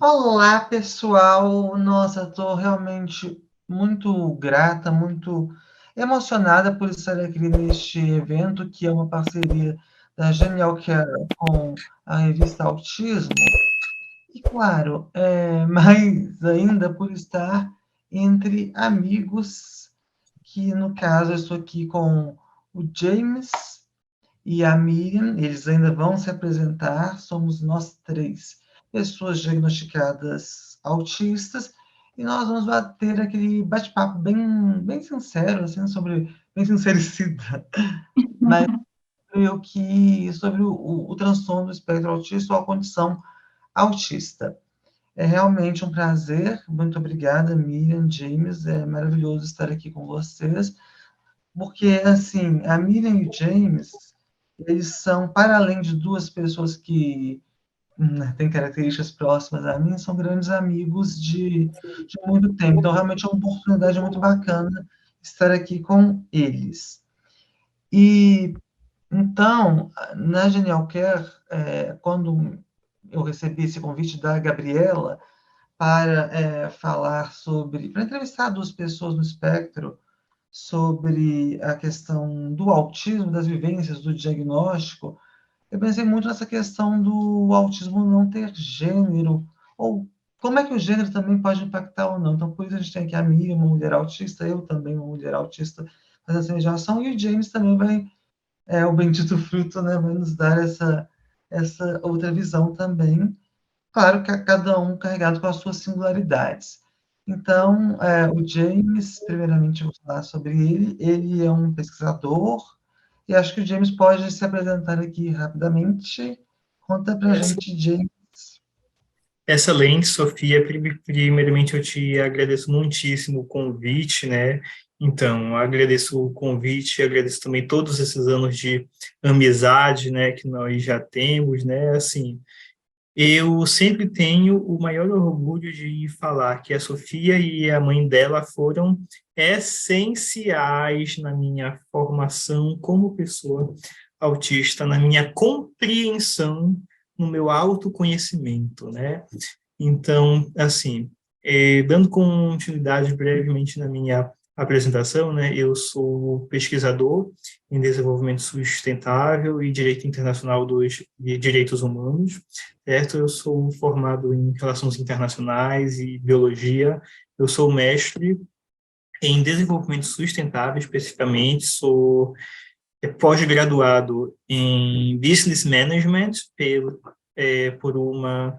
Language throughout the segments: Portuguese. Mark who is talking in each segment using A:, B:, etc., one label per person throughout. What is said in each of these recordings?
A: Olá, pessoal. Nossa, estou realmente muito grata, muito emocionada por estar aqui neste evento, que é uma parceria da Genial Care com a revista Autismo. E, claro, mais ainda por estar entre amigos, que no caso eu estou aqui com o James e a Miriam, eles ainda vão se apresentar. Somos nós três pessoas diagnosticadas autistas e nós vamos bater aquele bate-papo bem sincero, assim, bem sincericida, mas sobre o transtorno do espectro autista ou a condição autista. É realmente um prazer. Muito obrigada, Miriam, James. É maravilhoso estar aqui com vocês, porque, assim, a Miriam e o James, eles são, para além de duas pessoas que têm características próximas a mim, são grandes amigos de muito tempo. Então, realmente é uma oportunidade muito bacana estar aqui com eles. E, então, na Genial Care, quando eu recebi esse convite da Gabriela para para entrevistar duas pessoas no espectro, sobre a questão do autismo, das vivências, do diagnóstico, eu pensei muito nessa questão do autismo não ter gênero, ou como é que o gênero também pode impactar ou não. Então, por isso a gente tem aqui a Miriam, uma mulher autista, eu também, uma mulher autista, fazendo essa mediação, e o James também o bendito fruto, né, vai nos dar essa outra visão também. Claro que cada um carregado com as suas singularidades. Então, o James, primeiramente, eu vou falar sobre ele. Ele é um pesquisador, e acho que o James pode se apresentar aqui rapidamente. Conta para a
B: Ex-
A: gente, James.
B: Excelente, Sofia. Primeiramente, eu te agradeço muitíssimo o convite, né? Então, agradeço o convite, agradeço também todos esses anos de amizade, né, que nós já temos, né? Assim, eu sempre tenho o maior orgulho de falar que a Sofia e a mãe dela foram essenciais na minha formação como pessoa autista, na minha compreensão, no meu autoconhecimento, né? Então, assim, dando continuidade brevemente na minha apresentação, né, eu sou pesquisador em desenvolvimento sustentável e direito internacional de direitos humanos, certo? Eu sou formado em relações internacionais e biologia, eu sou mestre em desenvolvimento sustentável, especificamente, sou pós-graduado em Business Management por uma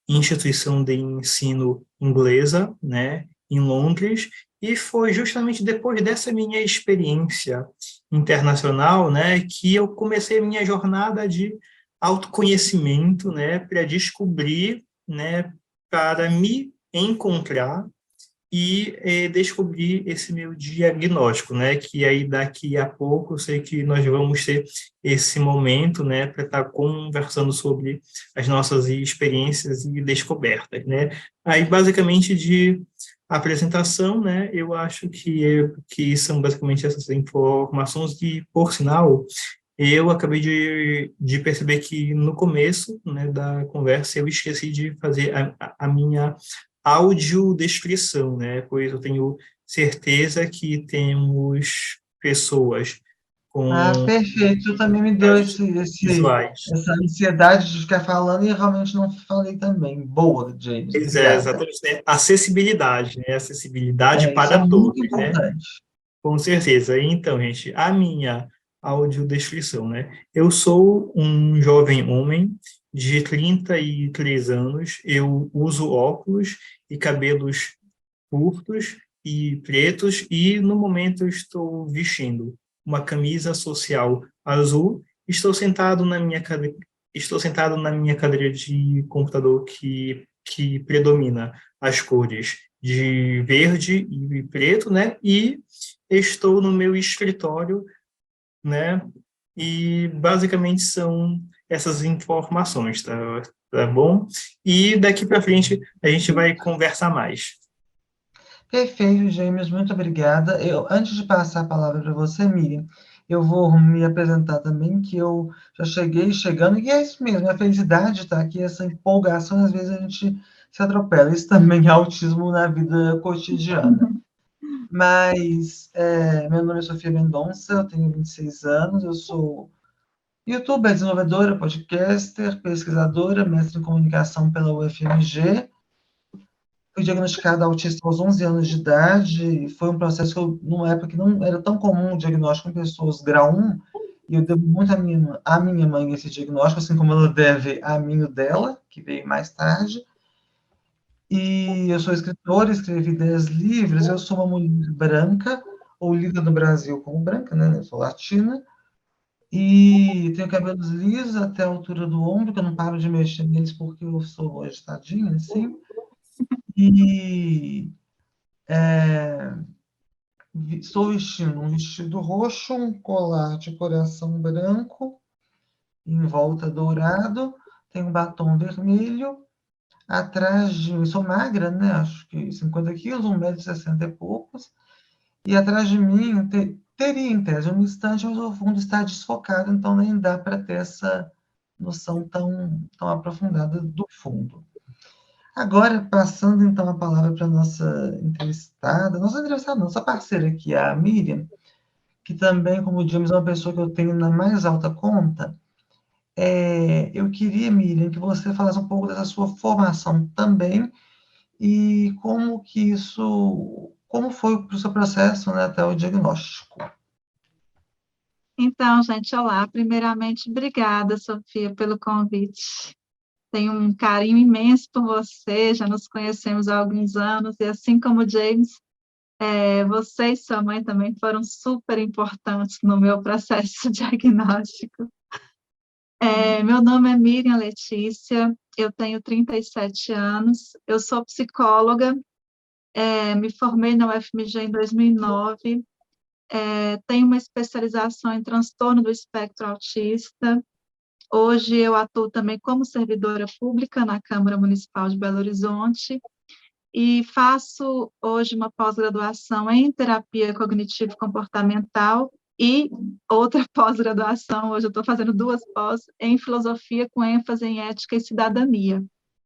B: instituição de ensino inglesa, né, em Londres, e foi justamente depois dessa minha experiência internacional, né, que eu comecei a minha jornada de autoconhecimento, né, para descobrir, né, para me encontrar e descobrir esse meu diagnóstico, né? Que aí daqui a pouco eu sei que nós vamos ter esse momento, né, para estar conversando sobre as nossas experiências e descobertas, né? Aí basicamente de apresentação, né? Eu acho que são basicamente essas informações e, por sinal, eu acabei de perceber que no começo, né, da conversa eu esqueci de fazer a minha audiodescrição, né? Pois eu tenho certeza que temos pessoas
A: Ah,
B: com
A: perfeito. Também me deu
B: dificuldades visuais.
A: essa ansiedade de ficar falando e realmente não falei também. Boa, James.
B: Pois é,
A: Obrigada.
B: exatamente, né? Acessibilidade, né? Acessibilidade
A: Isso é
B: para
A: muito
B: todos, né?
A: importante.
B: Com certeza. Então, gente, a minha audiodescrição, né? Eu sou um jovem homem de 33 anos, eu uso óculos e cabelos curtos e pretos, e no momento eu estou vestindo uma camisa social azul. Estou sentado na minha cadeira de computador que predomina as cores de verde e preto, né? E estou no meu escritório, né? E basicamente são essas informações, tá? Tá bom? E daqui para frente a gente vai conversar mais.
A: Perfeito, James, muito obrigada. Antes de passar a palavra para você, Miriam, eu vou me apresentar também, que eu já cheguei chegando, e é isso mesmo, a felicidade está aqui, essa empolgação, às vezes a gente se atropela. Isso também é autismo na vida cotidiana. Mas meu nome é Sofia Mendonça, eu tenho 26 anos, eu sou youtuber, desenvolvedora, podcaster, pesquisadora, mestre em comunicação pela UFMG. Fui diagnosticada autista aos 11 anos de idade, e foi um processo que eu, numa época que não era tão comum o diagnóstico em pessoas grau 1, e eu devo muito à minha mãe esse diagnóstico, assim como ela deve a mim o dela, que veio mais tarde. E eu sou escritora, escrevi 10 livros, eu sou uma mulher branca, ou lida no Brasil como branca, né? Eu sou latina, e tenho cabelos lisos até a altura do ombro, que eu não paro de mexer neles porque eu sou agitadinha, assim. E estou vestindo um vestido roxo, um colar de coração branco, em volta dourado, tenho um batom vermelho, atrás de... Eu sou magra, né? Acho que 50 quilos, 1,60 m e poucos, e atrás de mim teria, em tese, uma estante, mas o fundo está desfocado, então nem dá para ter essa noção tão aprofundada do fundo. Agora, passando então a palavra para a nossa entrevistada, nossa parceira aqui, a Miriam, que também, como o James, é uma pessoa que eu tenho na mais alta conta. Eu queria, Miriam, que você falasse um pouco dessa sua formação também e como foi o seu processo, né, até o diagnóstico.
C: Então, gente, olá. Primeiramente, obrigada, Sofia, pelo convite. Tenho um carinho imenso por você, já nos conhecemos há alguns anos, e assim como o James, você e sua mãe também foram super importantes no meu processo diagnóstico. Meu nome é Miriam Letícia, eu tenho 37 anos, eu sou psicóloga, me formei na UFMG em 2009, tenho uma especialização em transtorno do espectro autista. Hoje eu atuo também como servidora pública na Câmara Municipal de Belo Horizonte e faço hoje uma pós-graduação em terapia cognitivo-comportamental e outra pós-graduação, hoje eu estou fazendo 2 pós, em filosofia com ênfase em ética e cidadania.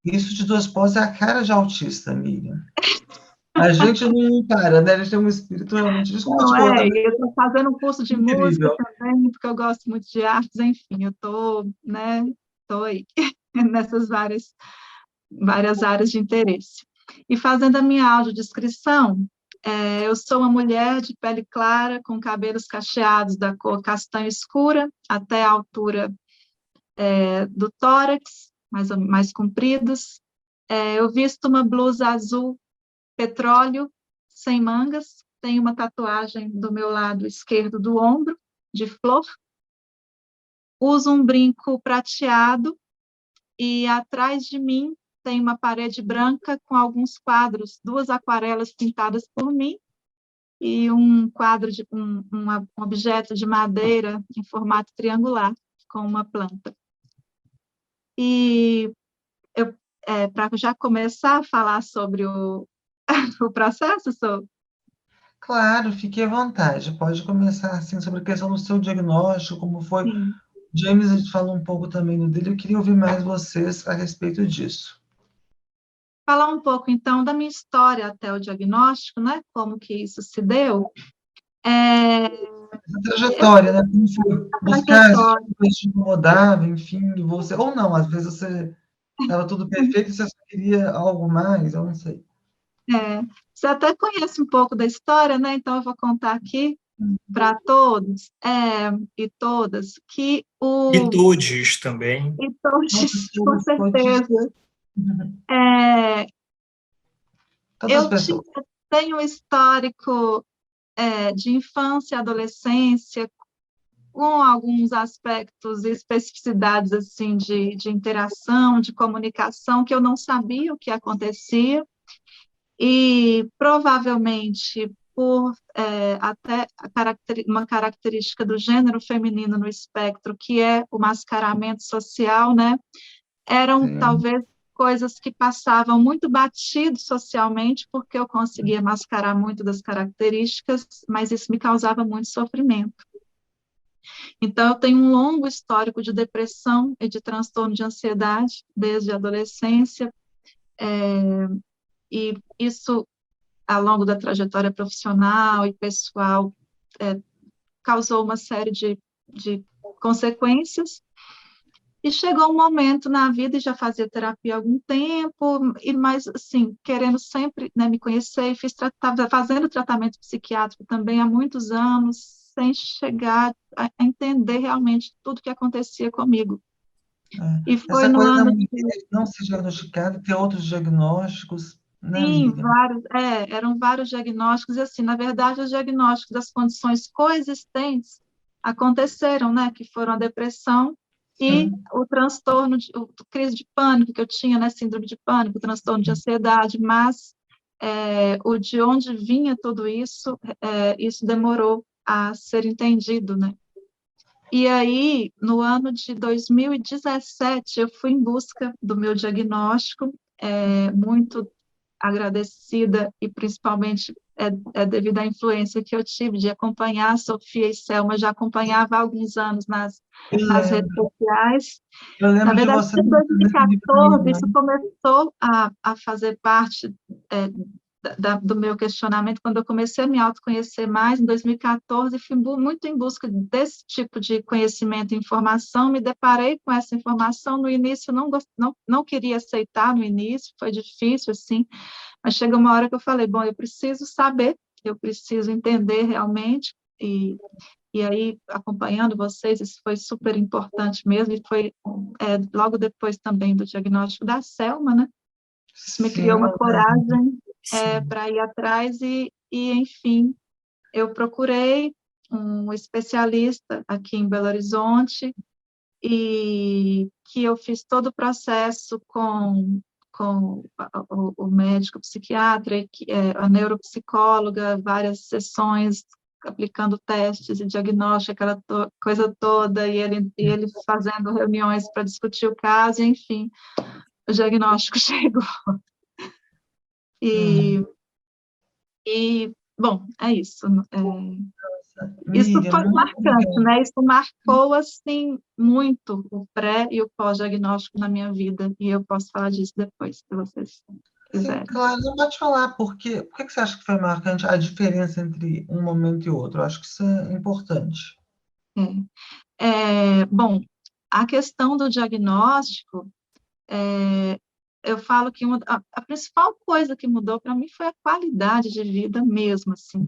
A: Isso de 2 pós é a cara de autista, Miriam. A gente não para, né? A gente tem um espírito realmente... Desculpa te
C: Não,
A: cortar, mas
C: eu estou fazendo um curso de música
A: incrível.
C: também, porque eu gosto muito de artes, enfim, eu estou, né, estou aí, nessas várias áreas de interesse. E fazendo a minha audiodescrição, eu sou uma mulher de pele clara, com cabelos cacheados da cor castanho escura, até a altura do tórax, mais compridos. Eu visto uma blusa azul petróleo, sem mangas, tenho uma tatuagem do meu lado esquerdo do ombro, de flor. Uso um brinco prateado e atrás de mim tem uma parede branca com alguns quadros, 2 aquarelas pintadas por mim e um quadro de um objeto de madeira em formato triangular com uma planta. E para já começar a falar sobre o processo,
A: Claro, fique à vontade. Pode começar assim sobre a questão do seu diagnóstico, como foi.
C: sim.
A: James falou um pouco também no dele. Eu queria ouvir mais vocês a respeito disso.
C: Falar um pouco, então, da minha história até o diagnóstico, né? Como que isso se deu.
A: Essa trajetória, né? Como foi buscar isso que te incomodava, enfim, você... Ou não, às vezes você estava tudo perfeito e você só queria algo mais, eu não sei.
C: Você até conhece um pouco da história, né? Então, eu vou contar aqui para todos e todas que
B: E todos também.
C: E todos, com
A: Todas,
C: certeza.
A: todas as
C: Eu
A: pessoas.
C: tenho um histórico de infância e adolescência com alguns aspectos e especificidades assim de interação, de comunicação, que eu não sabia o que acontecia, e provavelmente por até uma característica do gênero feminino no espectro, que é o mascaramento social, né? Eram
A: Sim.
C: talvez coisas que passavam muito batido socialmente, porque eu conseguia mascarar muito das características, mas isso me causava muito sofrimento. Então, eu tenho um longo histórico de depressão e de transtorno de ansiedade desde a adolescência, E isso, ao longo da trajetória profissional e pessoal, causou uma série de consequências. E chegou um momento na vida, e já fazia terapia há algum tempo, mas, assim, querendo sempre, né, me conhecer, estava fazendo tratamento psiquiátrico também há muitos anos, sem chegar a entender realmente tudo que acontecia comigo. E foi
A: Essa
C: no
A: coisa da
C: ano
A: mulher
C: de...
A: não ser diagnosticada, ter outros diagnósticos, né,
C: Sim,
A: amiga?
C: eram vários diagnósticos, e, assim, na verdade, os diagnósticos das condições coexistentes aconteceram, né, que foram a depressão e
A: Sim.
C: o transtorno, o crise de pânico que eu tinha, né, síndrome de pânico, transtorno de ansiedade, mas o de onde vinha tudo isso, isso demorou a ser entendido, né? E aí, no ano de 2017, eu fui em busca do meu diagnóstico, muito agradecida, e principalmente devido à influência que eu tive de acompanhar a Sofia e Selma, já acompanhava há alguns anos
A: Eu
C: nas redes
A: lembro.
C: sociais.
A: Eu
C: Na
A: lembro de
C: verdade,
A: você
C: em
A: dando livro para minha
C: 2014, isso
A: mãe.
C: começou a fazer parte do meu questionamento, quando eu comecei a me autoconhecer mais, em 2014, fui muito em busca desse tipo de conhecimento e informação, me deparei com essa informação, no início não queria aceitar, no início, foi difícil, assim, mas chegou uma hora que eu falei, bom, eu preciso saber, eu preciso entender realmente, e aí, acompanhando vocês, isso foi super importante mesmo, e foi logo depois também do diagnóstico da Selma, né? Isso me criou
A: Sim,
C: uma
A: eu lembro.
C: coragem
B: Sim.
C: para ir atrás enfim, eu procurei um especialista aqui em Belo Horizonte e que eu fiz todo o processo com o médico psiquiatra, a neuropsicóloga, várias sessões aplicando testes e diagnóstico, aquela coisa toda, e ele fazendo reuniões para discutir o caso, enfim, o diagnóstico chegou.
A: Hum.
C: Bom, é isso. Isso
A: Miriam,
C: foi
A: muito
C: marcante,
A: obrigada.
C: né? Isso marcou, assim, muito o pré e o pós-diagnóstico na minha vida, e eu posso falar disso depois, se vocês
A: Sim,
C: quiserem.
A: claro, não pode falar, porque por que você acha que foi marcante a diferença entre um momento e outro? Eu acho que isso é importante.
C: Bom, a questão do diagnóstico, eu falo que a principal coisa que mudou para mim foi a qualidade de vida mesmo, assim.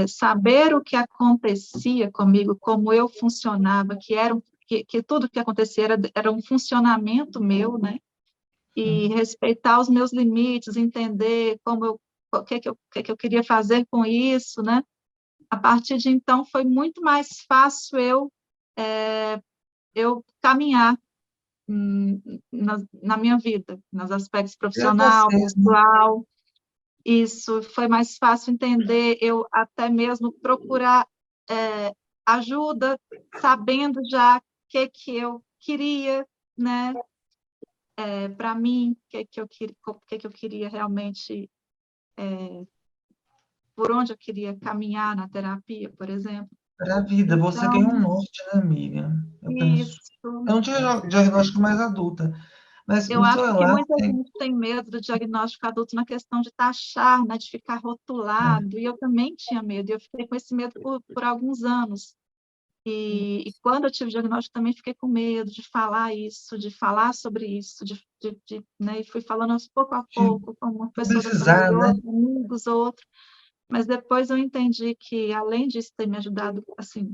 C: Saber o que acontecia comigo, como eu funcionava, que tudo que acontecia era um funcionamento meu, né? E respeitar os meus limites, entender o que eu queria fazer com isso, né? A partir de então foi muito mais fácil eu caminhar na minha vida, nos aspectos
A: É
C: profissional,
A: você, né?
C: pessoal. Isso foi mais fácil entender, eu até mesmo procurar ajuda, sabendo já o que eu queria, né? Para mim, o que eu queria realmente, por onde eu queria caminhar na terapia, por exemplo.
A: Para a vida, você ganhou um
C: Então,
A: norte, né, Miriam? Eu penso.
C: isso.
A: Eu não tive diagnóstico mais adulta, mas
C: Eu
A: no seu
C: acho que
A: relato
C: muita gente tem medo do diagnóstico adulto na questão de taxar, né, de ficar rotulado, e eu também tinha medo, eu fiquei com esse medo por alguns anos. E quando eu tive o diagnóstico, também fiquei com medo de falar isso, de falar sobre isso, né, e fui falando pouco a
A: de
C: pouco, com uma pessoa da
A: precisar,
C: família,
A: né?
C: outra, amigos, outro, mas depois eu entendi que, além disso ter me ajudado, assim,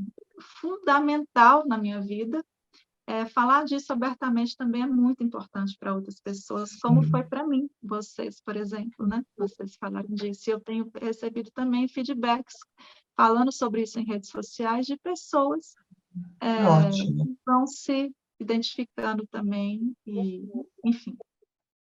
C: fundamental na minha vida, falar disso abertamente também é muito importante para outras pessoas, como foi
A: Sim,
C: para mim, vocês, por exemplo, né? Vocês falaram disso, e eu tenho recebido também feedbacks falando sobre isso em redes sociais de pessoas
A: ótimo.
C: que vão se identificando também, e, enfim.